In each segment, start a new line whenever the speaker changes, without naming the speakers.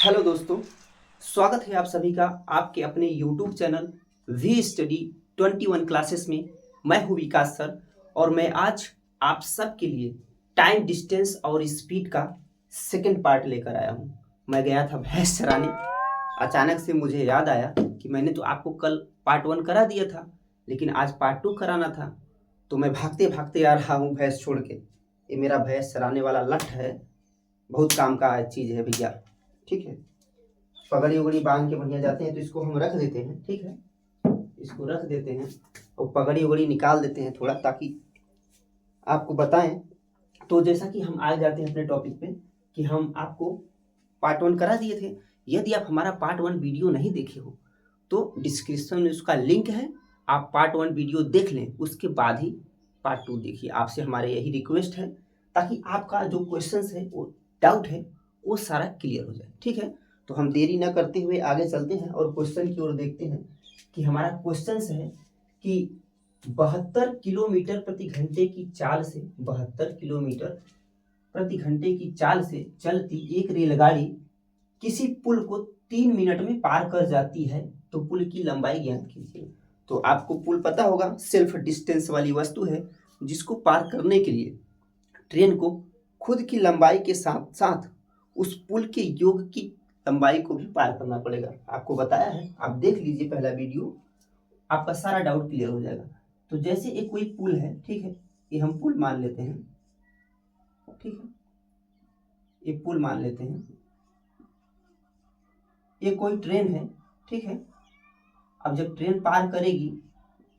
Hello दोस्तों, स्वागत है आप सभी का आपके अपने YouTube channel we study 21 classes में। मैं हूं विकास सर और मैं आज आप सबके लिए टाइम, डिस्टेंस और स्पीड का सेकंड पार्ट लेकर आया हूं। मैं गया था भैंस चराने, अचानक से मुझे याद आया कि मैंने तो आपको कल पार्ट 1 करा दिया था, लेकिन आज पार्ट 2 कराना था। तो मैं भागते भागते आ रहा हूँ भैंस छोड़ के। ये मेरा भैंस चराने वाला लठ है, बहुत काम का चीज़ है भैया। ठीक है, पगड़ी उगड़ी बांध के बढ़िया जाते हैं। तो इसको हम रख देते हैं, ठीक है, इसको रख देते हैं और पगड़ी उगड़ी निकाल देते हैं थोड़ा, ताकि आपको बताएं। तो जैसा कि हम आ जाते हैं अपने टॉपिक पे कि हम आपको पार्ट 1 करा दिए थे। यदि आप हमारा पार्ट 1 वीडियो नहीं देखे हो तो डिस्क्रिप्शन में उसका लिंक है, आप पार्ट 1 वीडियो देख लें, उसके बाद ही पार्ट 2 देखिए। आपसे हमारे यही रिक्वेस्ट है, ताकि आपका जो क्वेश्चन है, वो डाउट है, वो सारा क्लियर हो जाए। ठीक है, तो हम देरी ना करते हुए आगे चलते हैं और क्वेश्चन की ओर देखते हैं कि हमारा क्वेश्चन है कि 72 किलोमीटर प्रति घंटे की चाल से 72 किलोमीटर प्रति घंटे की चाल से चलती एक रेलगाड़ी किसी पुल को 3 मिनट में पार कर जाती है, तो पुल की लंबाई ज्ञात कीजिए। तो आपको पुल पता होगा, सेल्फ डिस्टेंस वाली वस्तु है, जिसको पार करने के लिए ट्रेन को खुद की लंबाई के साथ साथ उस पुल के योग की लंबाई को भी पार करना पड़ेगा। आपको बताया है, आप देख लीजिए पहला वीडियो, आपका सारा डाउट क्लियर हो जाएगा। तो जैसे एक कोई पुल है, ठीक है, ये हम पुल मान लेते हैं, ठीक है, ये पुल मान लेते हैं। ये कोई ट्रेन है, ठीक है। अब जब ट्रेन पार करेगी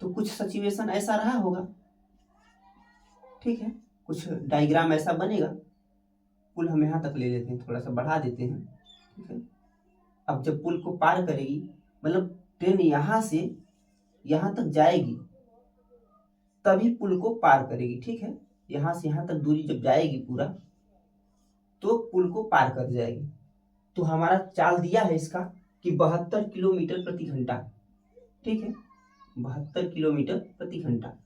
तो कुछ सिचुएशन ऐसा रहा होगा, ठीक है, कुछ डायग्राम ऐसा बनेगा। पुल हम यहाँ तक ले लेते हैं, थोड़ा सा बढ़ा देते हैं, ठीक है। अब जब पुल को पार करेगी, मतलब ट्रेन यहाँ से यहाँ तक जाएगी, तभी पुल को पार करेगी, ठीक है। यहाँ से यहाँ तक दूरी जब जाएगी पूरा, तो पुल को पार कर जाएगी। तो हमारा चाल दिया है इसका कि 72 किलोमीटर प्रति घंटा, ठीक है, 72 किलोमीटर प्रति घंटा।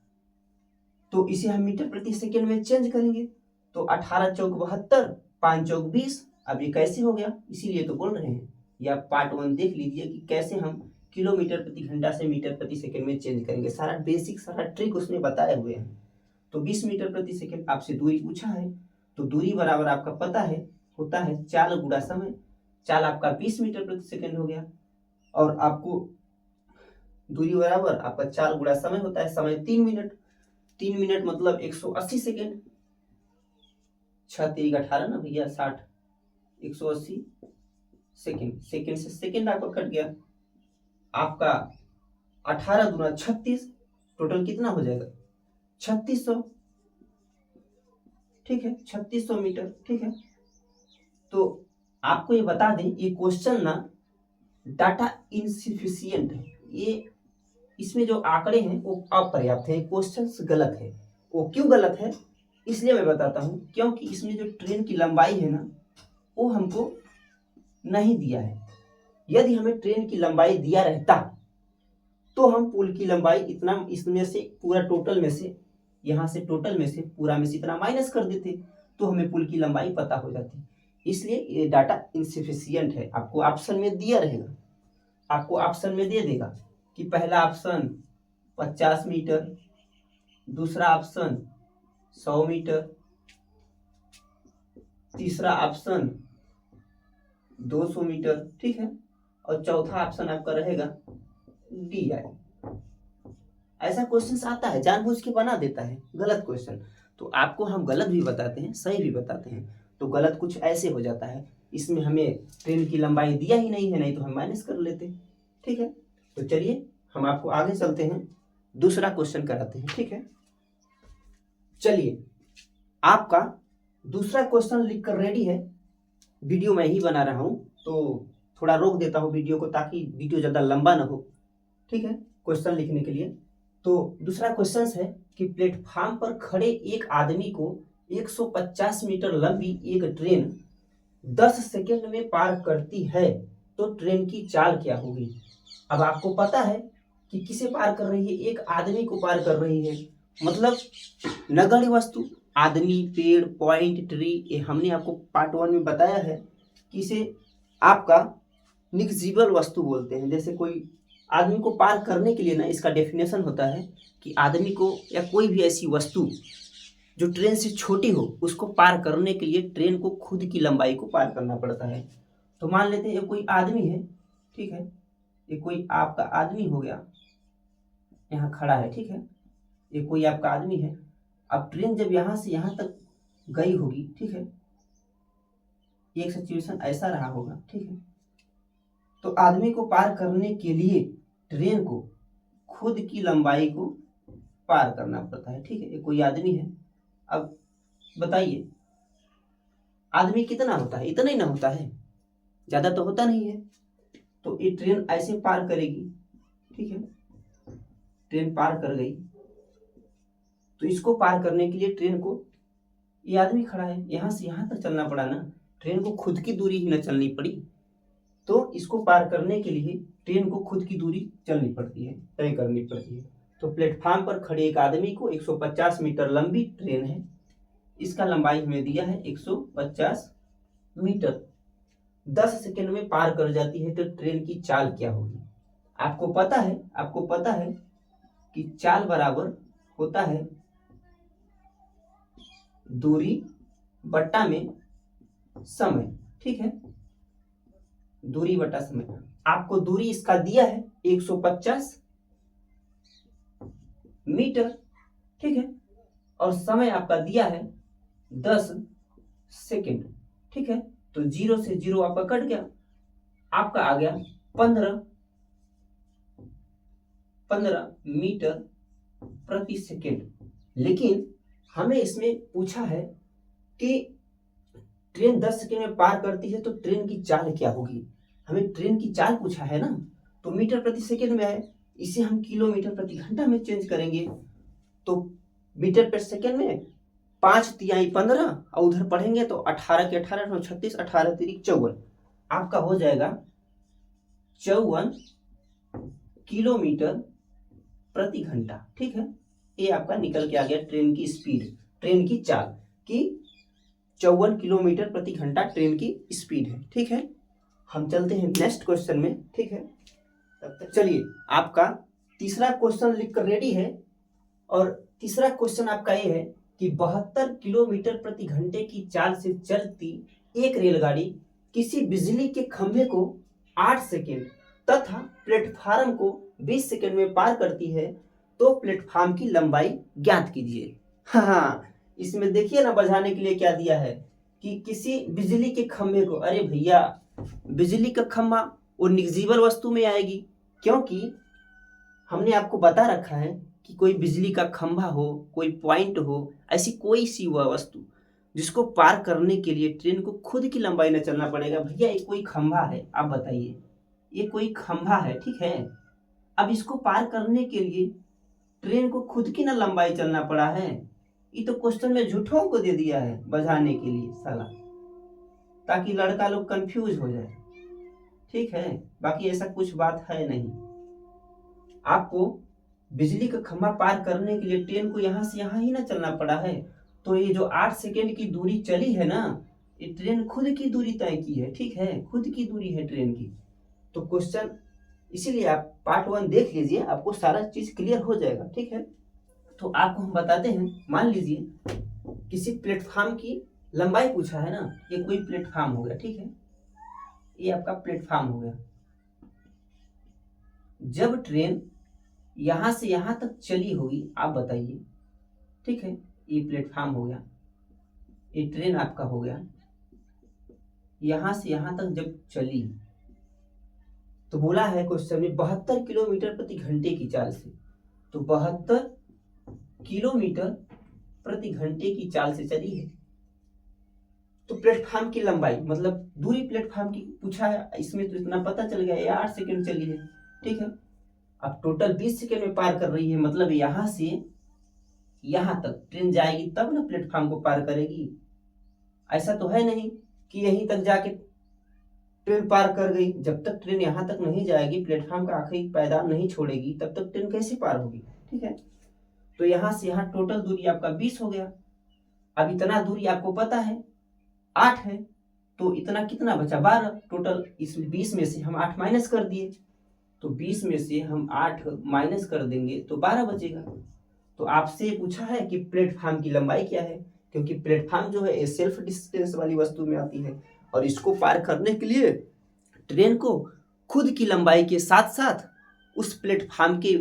तो इसे हम मीटर प्रति सेकेंड में चेंज करेंगे, तो 18 चौक 72, 5 चौक 20। अब ये कैसे हो गया, इसीलिए तो बोल रहे हैं, या पार्ट 1 देख लीजिए कि कैसे हम किलोमीटर प्रति घंटा से मीटर प्रति सेकेंड में चेंज करेंगे। सारा बेसिक, सारा ट्रिक उसमें बताए हुए हैं। तो 20 मीटर प्रति सेकेंड आपसे दूरी पूछा है, तो दूरी बराबर आपका पता है, होता है चाल गुणा समय। चाल आपका 20 मीटर प्रति सेकेंड हो गया, और आपको दूरी बराबर आपका चाल गुणा समय होता है। समय 3 मिनट, 3 मिनट मतलब 180 सेकेंड। 6 3 18 ना भैया, 60, 180 सेकेंड। सेकेंड से सेकेंड आपका कट गया, आपका 18 गुना 36, टोटल कितना हो जाएगा, 3600, ठीक है, 3600 मीटर, ठीक है। तो आपको ये बता दें, ये क्वेश्चन ना डाटा इनसफिशियंट है, ये इसमें जो आंकड़े हैं वो अपर्याप्त है, क्वेश्चन गलत है। वो क्यों गलत है, इसलिए मैं बताता हूँ, क्योंकि इसमें जो ट्रेन की लंबाई है ना, वो हमको नहीं दिया है। यदि हमें ट्रेन की लंबाई दिया रहता तो हम पुल की लंबाई इतना, इसमें से पूरा टोटल में से, यहाँ से टोटल में से पूरा में से इतना माइनस कर देते, तो हमें पुल की लंबाई पता हो जाती। इसलिए ये डाटा इनसफिशियंट है। आपको ऑप्शन में दिया रहेगा, आपको ऑप्शन में दे देगा कि पहला ऑप्शन 50 मीटर, दूसरा ऑप्शन 100 मीटर, तीसरा ऑप्शन 200 मीटर, ठीक है, और चौथा ऑप्शन आपका रहेगा डी आई। ऐसा क्वेश्चन आता है, जानबूझ के बना देता है गलत क्वेश्चन। तो आपको हम गलत भी बताते हैं, सही भी बताते हैं। तो गलत कुछ ऐसे हो जाता है, इसमें हमें ट्रेन की लंबाई दिया ही नहीं है, नहीं तो हम माइनस कर लेते, ठीक है। तो चलिए हम आपको आगे चलते हैं, दूसरा क्वेश्चन कराते हैं, ठीक है। चलिए, आपका दूसरा क्वेश्चन लिखकर रेडी है। वीडियो मैं ही बना रहा हूं, तो थोड़ा रोक देता हूं वीडियो को, ताकि वीडियो ज़्यादा लंबा ना हो, ठीक है, क्वेश्चन लिखने के लिए। तो दूसरा क्वेश्चन है कि प्लेटफॉर्म पर खड़े एक आदमी को 150 मीटर लंबी एक ट्रेन 10 सेकंड में पार करती है, तो ट्रेन की चाल क्या होगी। अब आपको पता है कि किसे पार कर रही है, एक आदमी को पार कर रही है, मतलब नगण्य वस्तु, आदमी, पेड़, पॉइंट, ट्री, ये हमने आपको पार्ट 1 में बताया है कि इसे आपका निगजिबल वस्तु बोलते हैं। जैसे कोई आदमी को पार करने के लिए ना, इसका डेफिनेशन होता है कि आदमी को या कोई भी ऐसी वस्तु जो ट्रेन से छोटी हो, उसको पार करने के लिए ट्रेन को खुद की लंबाई को पार करना पड़ता है। तो मान लेते हैं ये कोई आदमी है, ठीक है, ये कोई आपका आदमी हो गया, यहाँ खड़ा है, ठीक है, ये कोई आपका आदमी है। अब ट्रेन जब यहाँ से यहाँ तक गई होगी, ठीक है, एक सिचुएशन ऐसा रहा होगा, ठीक है, तो आदमी को पार करने के लिए ट्रेन को खुद की लंबाई को पार करना पड़ता है, ठीक है। ये कोई आदमी है। अब बताइए आदमी कितना होता है? इतना ही ना होता है, ज्यादा तो होता नहीं है। तो ये ट्रेन ऐसे पार करेगी, ठीक है, ट्रेन पार कर गई, तो इसको पार करने के लिए ट्रेन को, ये आदमी खड़ा है, यहां से यहां तक चलना पड़ा ना, ट्रेन को खुद की दूरी ही ना चलनी पड़ी। तो इसको पार करने के लिए ट्रेन को खुद की दूरी चलनी पड़ती है, तय करनी पड़ती है। तो प्लेटफार्म पर खड़े एक आदमी को 150 मीटर लंबी ट्रेन है, इसका लंबाई हमें दिया है 150 मीटर, 10 सेकंड में पार कर जाती है, तो ट्रेन की चाल क्या होगी? आपको पता है कि चाल बराबर होता है दूरी बट्टा में समय, ठीक है, दूरी बटा समय। आपको दूरी इसका दिया है 150 मीटर, ठीक है, और समय आपका दिया है 10 सेकंड, ठीक है। तो 0 से 0 आपका कट गया, आपका आ गया 15 मीटर प्रति सेकंड। लेकिन हमें इसमें पूछा है कि ट्रेन 10 सेकंड में पार करती है, तो ट्रेन की चाल क्या होगी? हमें ट्रेन की चाल पूछा है ना, तो मीटर प्रति सेकंड में है, इसे हम किलोमीटर प्रति घंटा में चेंज करेंगे। तो मीटर पर सेकंड में 5 तिहाई 15, और उधर पढ़ेंगे तो 18 के 18 36, 18 तिरिक 54, आपका हो जाएगा 54 किलोमीटर प्रति घंटा, ठीक है। ये आपका निकल के आ गया ट्रेन की स्पीड, ट्रेन की चाल की 54 किलोमीटर प्रति घंटा ट्रेन की स्पीड है, ठीक है। हम चलते हैं नेक्स्ट क्वेश्चन में, ठीक है। तब तक चलिए, आपका तीसरा क्वेश्चन लिखकर रेडी है, और तीसरा क्वेश्चन आपका ये है कि 72 किलोमीटर प्रति घंटे की चाल से चलती एक रेलगाड़ी किसी बिजली के खंभे को 8 सेकेंड तथा प्लेटफार्म को 20 सेकेंड में पार करती है, तो प्लेटफार्म की लंबाई ज्ञात कीजिए। हाँ, इसमें देखिए ना, बजाने के लिए क्या दिया है कि किसी बिजली के खंभे को। अरे भैया, बिजली का खंभा वो निगजिबल वस्तु में आएगी, क्योंकि हमने आपको बता रखा है कि कोई बिजली का खंभा हो, कोई पॉइंट हो, ऐसी कोई सी वस्तु जिसको पार करने के लिए ट्रेन को खुद की लंबाई न चलना पड़ेगा। भैया ये कोई खंभा है, आप बताइए, ये कोई खंभा है, ठीक है। अब इसको पार करने के लिए ट्रेन को खुद की ना लंबाई चलना पड़ा है। ये तो क्वेश्चन में झूठों को दे दिया है बजाने के लिए साला, ताकि लड़का लोग कंफ्यूज हो जाए, ठीक है। बाकी ऐसा कुछ बात है नहीं। आपको बिजली का खंभा पार करने के लिए ट्रेन को यहां से यहां ही ना चलना पड़ा है। तो ये जो 8 सेकेंड की दूरी चली है ना, ये ट्रेन खुद की दूरी तय की है, ठीक है, खुद की दूरी है ट्रेन की। तो क्वेश्चन, इसीलिए आप पार्ट 1 देख लीजिए, आपको सारा चीज क्लियर हो जाएगा, ठीक है। तो आपको हम बताते हैं, मान लीजिए किसी प्लेटफार्म की लंबाई पूछा है ना, ये कोई प्लेटफार्म हो गया, ठीक है, ये आपका प्लेटफार्म हो गया। जब ट्रेन यहां से यहां तक चली होगी, आप बताइए, ठीक है, ये प्लेटफार्म हो गया, ये ट्रेन आपका हो गया, यहां से यहां तक जब चली, तो बोला है क्वेश्चन में 72 किलोमीटर प्रति घंटे की चाल से, तो 72 किलोमीटर प्रति घंटे की चाल से चली है। तो प्लेटफार्म की लंबाई मतलब दूरी प्लेटफार्म की पूछा है, इसमें तो इतना पता चल गया, ये 8 सेकेंड चली है, ठीक है। अब टोटल 20 सेकेंड में पार कर रही है, मतलब यहां से यहां तक ट्रेन जाएगी तब ना प्लेटफार्म को पार करेगी। ऐसा तो है नहीं कि यहीं तक जाके ट्रेन पार कर गई। जब तक ट्रेन यहां तक नहीं जाएगी, प्लेटफार्म का आखिरी पायदान नहीं छोड़ेगी, तब तक ट्रेन कैसे पार होगी, ठीक है। तो यहां से यहां टोटल दूरी आपका 20 हो गया। अब इतना दूरी आपको पता है 8 है, तो इतना कितना बचा 12 टोटल। इस 20 में से हम 8 माइनस कर दिए, तो 20 में से हम 8 माइनस कर देंगे तो 12 बचेगा। तो आपसे पूछा है कि प्लेटफॉर्म की लंबाई क्या है, क्योंकि प्लेटफॉर्म जो है सेल्फ डिस्टेंस वाली वस्तु में आती है और इसको पार करने के लिए ट्रेन को खुद की लंबाई के साथ साथ उस प्लेटफॉर्म की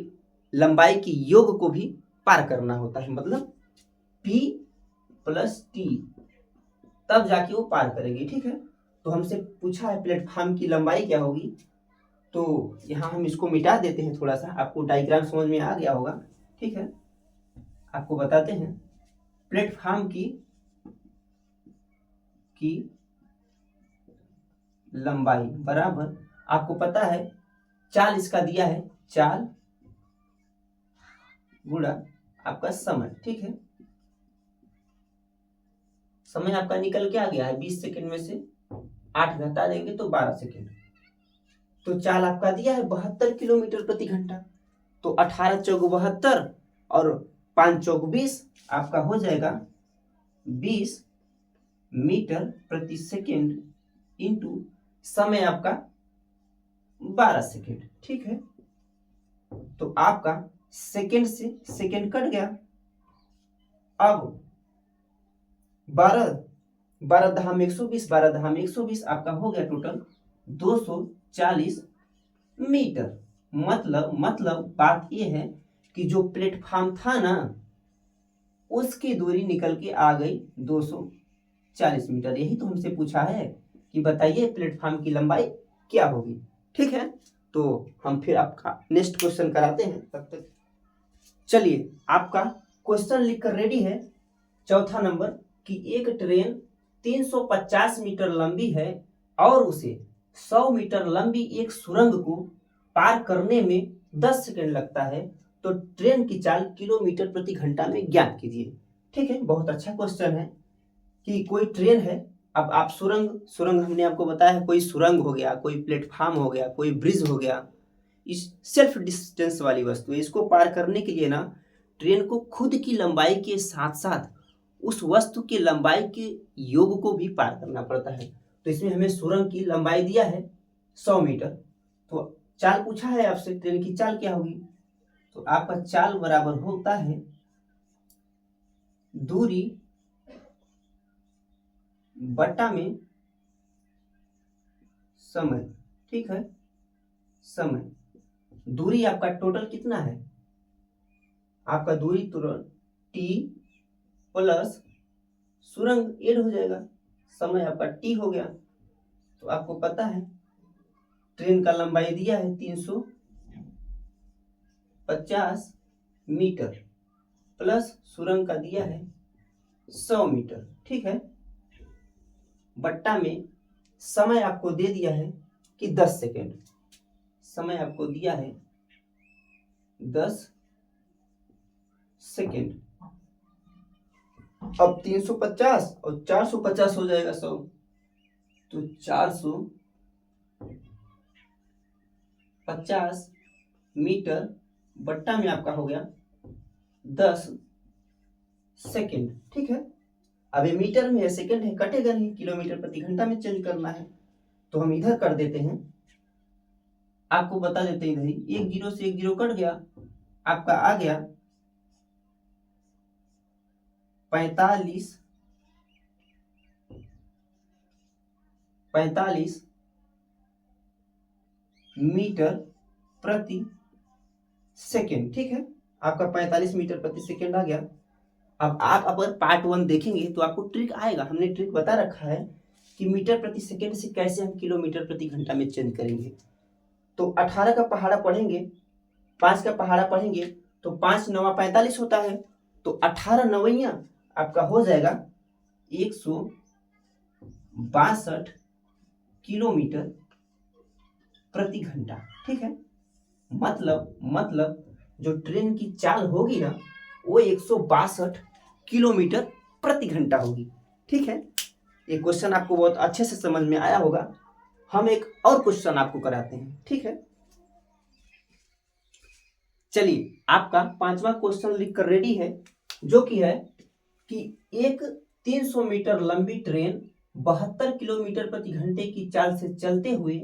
लंबाई की योग को भी पार करना होता है, मतलब P प्लस T, तब जाके वो पार करेगी। ठीक है, तो हमसे पूछा है प्लेटफॉर्म की लंबाई क्या होगी, तो यहाँ हम इसको मिटा देते हैं थोड़ा सा, आपको डायग्राम समझ में आ गया होगा। ठीक है, आपको बताते हैं प्लेटफॉर्म की लंबाई बराबर, आपको पता है चाल इसका दिया है, चाल गुणा आपका समय। ठीक है, समय आपका निकल के आ गया है, 20 सेकंड में से 8 घटा देंगे तो 12 सेकंड। तो चाल आपका दिया है 72 किलोमीटर प्रति घंटा, तो 18 चौक 72 और 5 चौक 20, आपका हो जाएगा 20 मीटर प्रति सेकंड इंटू समय आपका 12 सेकंड। ठीक है, तो आपका सेकंड से सेकंड कट गया। अब 12 दहाम 120, 12 दहाम 120, आपका हो गया टोटल 240 मीटर। मतलब बात यह है कि जो प्लेटफॉर्म था ना, उसकी दूरी निकल के आ गई 240 मीटर। यही तो हमसे पूछा है कि बताइए प्लेटफॉर्म की लंबाई क्या होगी। ठीक है, तो हम फिर आपका नेक्स्ट क्वेश्चन कराते हैं। तब तक चलिए, आपका क्वेश्चन लिखकर रेडी है, चौथा नंबर, कि एक ट्रेन 350 मीटर लंबी है और उसे 100 मीटर लंबी एक सुरंग को पार करने में 10 सेकंड लगता है, तो ट्रेन की चाल किलोमीटर प्रति घंटा में ज्ञात कीजिए। ठीक है, बहुत अच्छा क्वेश्चन है कि कोई ट्रेन है, अब आप सुरंग हमने आपको बताया है, कोई सुरंग हो गया, कोई प्लेटफॉर्म हो गया, कोई ब्रिज हो गया, इस सेल्फ डिस्टेंस वाली वस्तु है। इसको पार करने के लिए ना ट्रेन को खुद की लंबाई के साथ साथ उस वस्तु की लंबाई के योग को भी पार करना पड़ता है। तो इसमें हमें सुरंग की लंबाई दिया है 100 मीटर, तो चाल पूछा है आपसे, ट्रेन की चाल क्या होगी, तो आपका चाल बराबर होता है दूरी बटा में समय। ठीक है, समय, दूरी आपका टोटल कितना है, आपका दूरी तुरंत T प्लस सुरंग एड हो जाएगा, समय आपका T हो गया। तो आपको पता है ट्रेन का लंबाई दिया है 350 मीटर प्लस सुरंग का दिया है 100 मीटर। ठीक है, बट्टा में समय आपको दे दिया है कि 10 सेकेंड, समय आपको दिया है 10 सेकेंड। अब 350 और 450 हो जाएगा 100, तो 450 मीटर बट्टा में आपका हो गया 10 सेकेंड। ठीक है, अब ये मीटर में है, सेकेंड है, कटेगा नहीं, किलोमीटर प्रति घंटा में चेंज करना है, तो हम इधर कर देते हैं, आपको बता देते हैं, इधर ही 1 जीरो से 1 जीरो कट गया, आपका आ गया 45 मीटर प्रति सेकेंड। ठीक है, आपका 45 मीटर प्रति सेकेंड आ गया। अब आप अगर पार्ट 1 देखेंगे तो आपको ट्रिक आएगा, हमने ट्रिक बता रखा है कि मीटर प्रति सेकेंड से कैसे हम किलोमीटर प्रति घंटा में चेंज करेंगे। तो 18 का पहाड़ा पढ़ेंगे, 5 का पहाड़ा पढ़ेंगे, तो 5 9 45 होता है, तो 18 नवैया आपका हो जाएगा 162 किलोमीटर प्रति घंटा। ठीक है, मतलब जो ट्रेन की चाल होगी ना, वो 162 किलोमीटर प्रति घंटा होगी। ठीक है, ये क्वेश्चन आपको बहुत अच्छे से समझ में आया होगा। हम एक और क्वेश्चन आपको कराते हैं। ठीक है, चलिए, आपका 5वां क्वेश्चन लिखकर रेडी है, जो कि है कि एक 300 मीटर लंबी ट्रेन 72 किलोमीटर प्रति घंटे की चाल से चलते हुए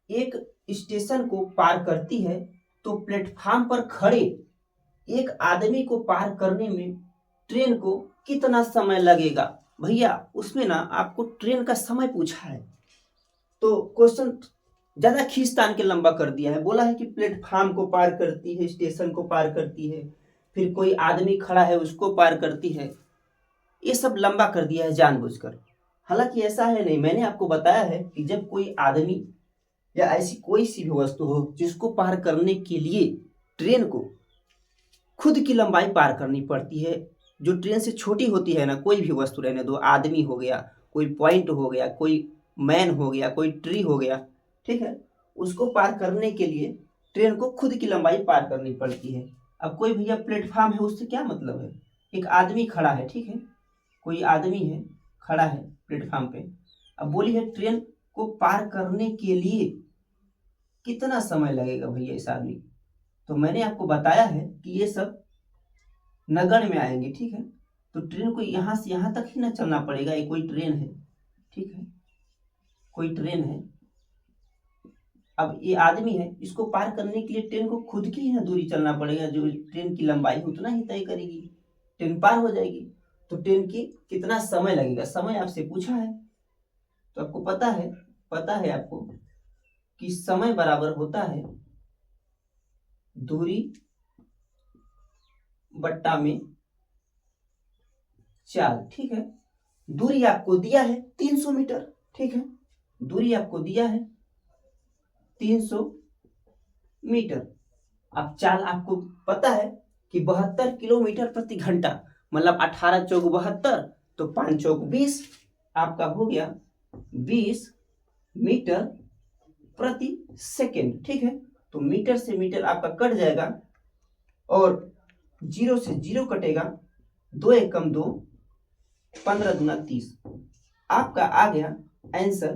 एक स्टेशन को पार करती है, तो प्लेटफार्म पर खड़े एक आदमी को पार करने में ट्रेन को कितना समय लगेगा। भैया उसमें ना आपको ट्रेन का समय पूछा है, तो क्वेश्चन ज्यादा खींचतान के लंबा कर दिया है। बोला है कि प्लेटफार्म को पार करती है, स्टेशन को पार करती है, फिर कोई आदमी खड़ा है उसको पार करती है, ये सब लंबा कर दिया है जानबूझकर। हालांकि ऐसा है नहीं, मैंने आपको बताया है कि जब कोई आदमी या ऐसी कोई सी भी वस्तु हो जिसको पार करने के लिए ट्रेन को खुद की लंबाई पार करनी पड़ती है, जो ट्रेन से छोटी होती है ना, कोई भी वस्तु रहने दो, आदमी हो गया, कोई पॉइंट हो गया, कोई मैन हो गया, कोई ट्री हो गया, ठीक है, उसको पार करने के लिए ट्रेन को खुद की लंबाई पार करनी पड़ती है। अब कोई भैया प्लेटफार्म है, उससे क्या मतलब है, एक आदमी खड़ा है, ठीक है, कोई आदमी है खड़ा है प्लेटफार्म पे। अब बोली है ट्रेन को पार करने के लिए कितना समय लगेगा भैया इस आदमी को। तो मैंने आपको बताया है कि ये सब नगण्य में आएंगे, ठीक है। तो ट्रेन को यहाँ से यहाँ तक ही ना चलना पड़ेगा, ये कोई ट्रेन है, ठीक है, कोई ट्रेन है। अब ये आदमी है, इसको पार करने के लिए ट्रेन को खुद की ही ना दूरी चलना पड़ेगा, जो ट्रेन की लंबाई उतना ही तय करेगी, ट्रेन पार हो जाएगी। तो ट्रेन की कितना समय लगेगा, समय आपसे पूछा है, तो आपको पता है आपको कि समय बराबर होता है दूरी बट्टा में चाल, ठीक है। दूरी आपको दिया है 300 मीटर, ठीक है, दूरी आपको दिया है 300 मीटर। अब चाल आपको पता है कि 72 किलोमीटर प्रति घंटा, मतलब 18 चौक 72, तो 5 चौक 20, आपका हो गया 20 मीटर प्रति सेकेंड, ठीक है। तो मीटर से मीटर आपका कट जाएगा और 0 से 0 कटेगा, 2 एकम 2, 15 दूना 30, आपका आ गया आंसर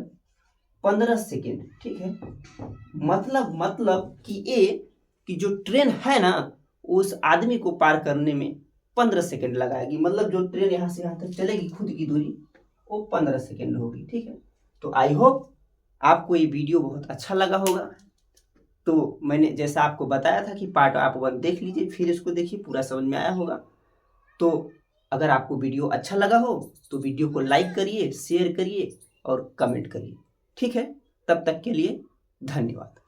15 सेकेंड, ठीक है। मतलब कि जो ट्रेन है ना, उस आदमी को पार करने में 15 सेकेंड लगाएगी, मतलब जो ट्रेन यहाँ से यहाँ तक चलेगी खुद की दूरी वो 15 सेकेंड होगी, ठीक है। तो आई होप आपको ये वीडियो बहुत अच्छा लगा होगा। तो मैंने जैसा आपको बताया था कि पार्ट आप 1 देख लीजिए, फिर इसको देखिए, पूरा समझ में आया होगा। तो अगर आपको वीडियो अच्छा लगा हो तो वीडियो को लाइक करिए, शेयर करिए और कमेंट करिए, ठीक है। तब तक के लिए धन्यवाद।